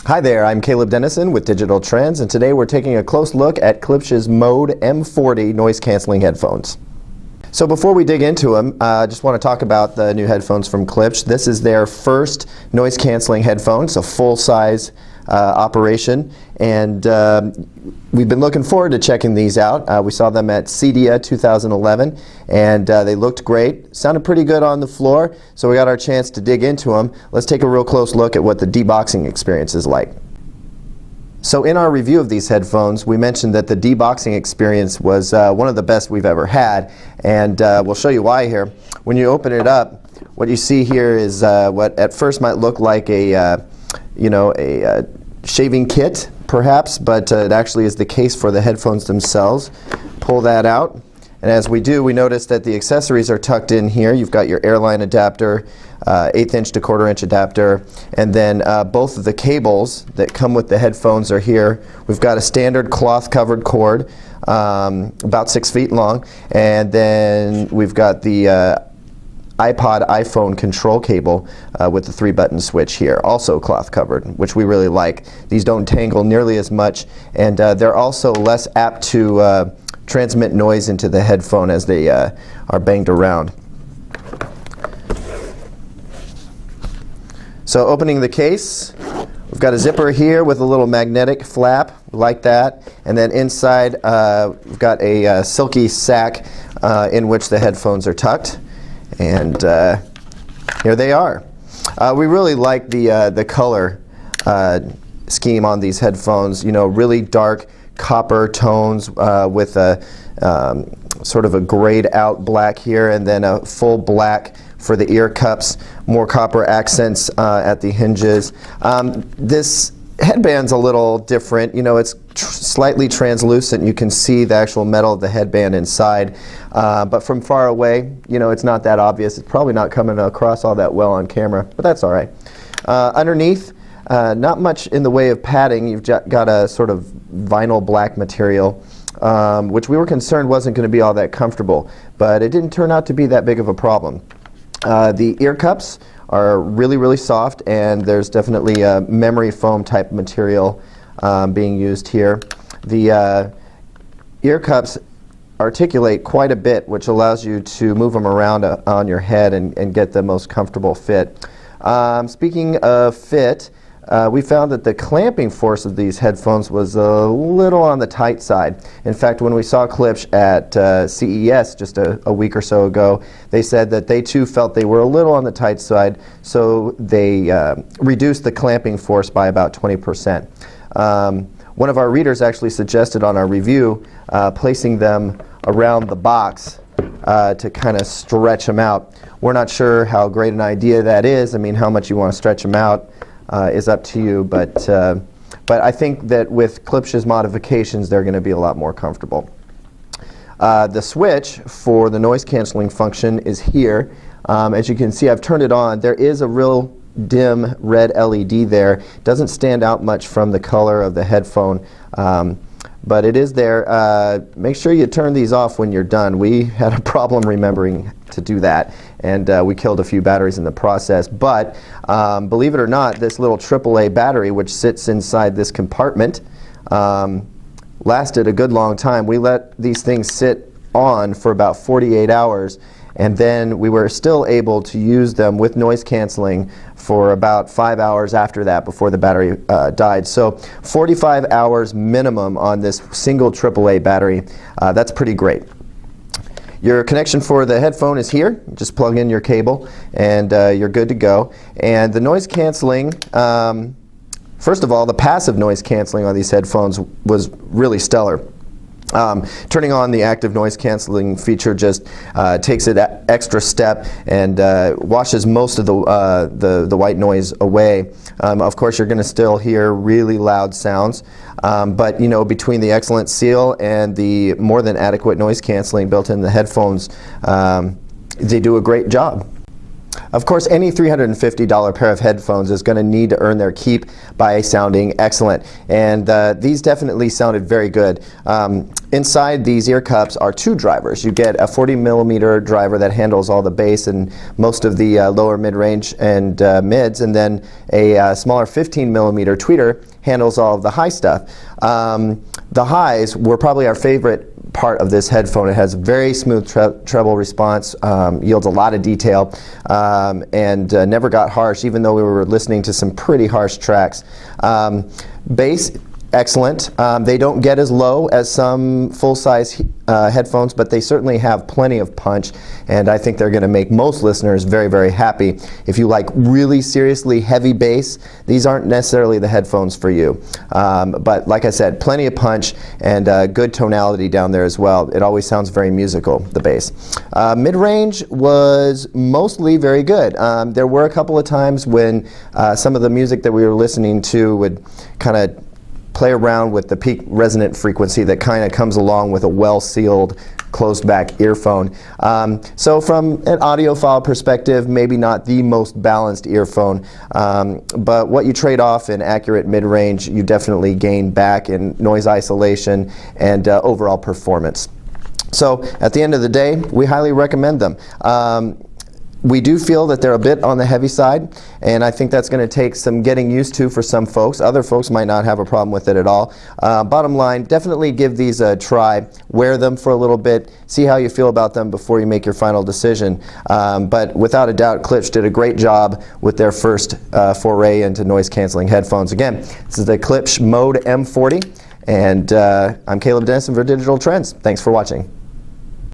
Hi there, I'm Caleb Dennison with Digital Trends, and today we're taking a close look at Klipsch's Mode M40 noise-canceling headphones. So before we dig into them, I just want to talk about the new headphones from Klipsch. This is their first noise-canceling headphones, a full-size operation, and we've been looking forward to checking these out. We saw them at CEDIA 2011, and they looked great, sounded pretty good on the floor, so we got our chance to dig into them. Let's take a real close look at what the deboxing experience is like. So in our review of these headphones, we mentioned that the deboxing experience was one of the best we've ever had, and we'll show you why here. When you open it up, what you see here is what at first might look like a shaving kit, perhaps, but it actually is the case for the headphones themselves. Pull that out, and as we do, we notice that the accessories are tucked in here. You've got your airline adapter, 1/8 inch to 1/4 inch adapter, and then both of the cables that come with the headphones are here. We've got a standard cloth covered cord, about 6 feet long, and then we've got the iPhone control cable with the 3-button switch here, also cloth covered, which we really like. These don't tangle nearly as much, and they're also less apt to transmit noise into the headphone as they are banged around. So opening the case, we've got a zipper here with a little magnetic flap like that, and then inside we've got a silky sack in which the headphones are tucked. And here they are. We really like the color scheme on these headphones. You know, really dark copper tones with a sort of a grayed out black here, and then a full black for the ear cups, more copper accents at the hinges. This headband's a little different. You know, it's slightly translucent. You can see the actual metal of the headband inside, but from far away, you know, it's not that obvious. It's probably not coming across all that well on camera, but that's all right. Underneath, not much in the way of padding. You've got a sort of vinyl black material, which we were concerned wasn't going to be all that comfortable, but it didn't turn out to be that big of a problem. The ear cups are really, really soft, and there's definitely a memory foam type material being used here. The ear cups articulate quite a bit, which allows you to move them around on your head and get the most comfortable fit. Speaking of fit, we found that the clamping force of these headphones was a little on the tight side. In fact, when we saw Klipsch at CES just a week or so ago, they said that they too felt they were a little on the tight side, so they reduced the clamping force by about 20%. One of our readers actually suggested on our review placing them around the box to kind of stretch them out. We're not sure how great an idea that is. I mean, how much you want to stretch them out is up to you, but I think that with Klipsch's modifications, they're going to be a lot more comfortable. The switch for the noise canceling function is here. As you can see, I've turned it on. There is a real dim red LED there. It doesn't stand out much from the color of the headphone, but it is there. Make sure you turn these off when you're done. We had a problem remembering to do that, and we killed a few batteries in the process. But believe it or not, this little AAA battery, which sits inside this compartment, lasted a good long time. We let these things sit on for about 48 hours, and then we were still able to use them with noise canceling for about 5 hours after that before the battery died. So 45 hours minimum on this single AAA battery. That's pretty great. Your connection for the headphone is here. Just plug in your cable and you're good to go. And the noise canceling, first of all, the passive noise canceling on these headphones was really stellar. Turning on the active noise canceling feature just takes it that extra step and washes most of the white noise away. Of course, you're going to still hear really loud sounds, but you know, between the excellent seal and the more than adequate noise canceling built in the headphones, they do a great job. Of course, any $350 pair of headphones is going to need to earn their keep by sounding excellent, and these definitely sounded very good. Inside these ear cups are two drivers. You get a 40mm driver that handles all the bass and most of the lower mid-range and mids, and then a smaller 15mm tweeter handles all of the high stuff. The highs were probably our favorite part of this headphone. It has very smooth treble response, yields a lot of detail, and never got harsh, even though we were listening to some pretty harsh tracks. Bass, excellent. They don't get as low as some full-size headphones, but they certainly have plenty of punch, and I think they're going to make most listeners very, very happy. If you like really seriously heavy bass, these aren't necessarily the headphones for you. But like I said, plenty of punch and good tonality down there as well. It always sounds very musical, the bass. Mid-range was mostly very good. There were a couple of times when some of the music that we were listening to would kind of play around with the peak resonant frequency that kind of comes along with a well-sealed, closed-back earphone. So from an audiophile perspective, maybe not the most balanced earphone, but what you trade off in accurate mid-range, you definitely gain back in noise isolation and overall performance. So at the end of the day, we highly recommend them. We do feel that they're a bit on the heavy side, and I think that's going to take some getting used to for some folks. Other folks might not have a problem with it at all. Bottom line, definitely give these a try. Wear them for a little bit, see how you feel about them before you make your final decision. But without a doubt, Klipsch did a great job with their first foray into noise-canceling headphones. Again, this is the Klipsch Mode M40, and I'm Caleb Dennison for Digital Trends. Thanks for watching.